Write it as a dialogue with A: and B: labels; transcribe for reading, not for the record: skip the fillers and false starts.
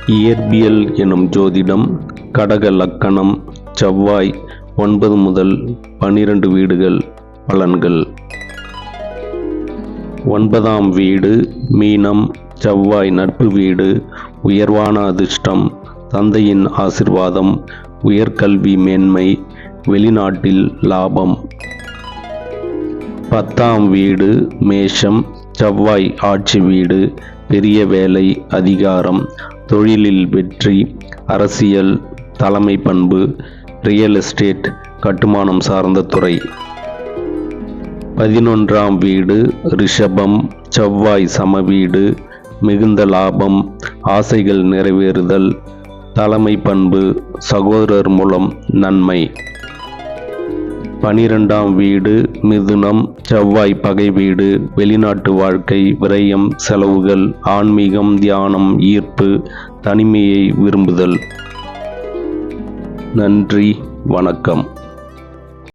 A: இயற்பியல் எனும் ஜோதிடம். கடக லக்கணம். செவ்வாய் 9 முதல் 12 வீடுகள். பலன்கள். 9ஆம் வீடு மீனம். செவ்வாய் நட்பு வீடு. உயர்வான அதிர்ஷ்டம், தந்தையின் ஆசிர்வாதம், உயர்கல்வி மேன்மை, வெளிநாட்டில் லாபம். 10ஆம் வீடு மேஷம். செவ்வாய் ஆட்சி வீடு. பெரிய வேலை, அதிகாரம், தொழிலில் வெற்றி, அரசியல், தலைமை பண்பு, ரியல் எஸ்டேட், கட்டுமானம் சார்ந்த துறை. 11ஆம் வீடு ரிஷபம். செவ்வாய் சம வீடு. மிகுந்த லாபம், ஆசைகள் நிறைவேறுதல், தலைமை பண்பு, சகோதரர் மூலம் நன்மை. 12ஆம் வீடு மிதுனம். செவ்வாய் பகை வீடு. வெளிநாட்டு வாழ்க்கை, விரயம், செலவுகள், ஆன்மீகம், தியானம், ஈர்ப்பு, தனிமையை விரும்புதல். நன்றி, வணக்கம்.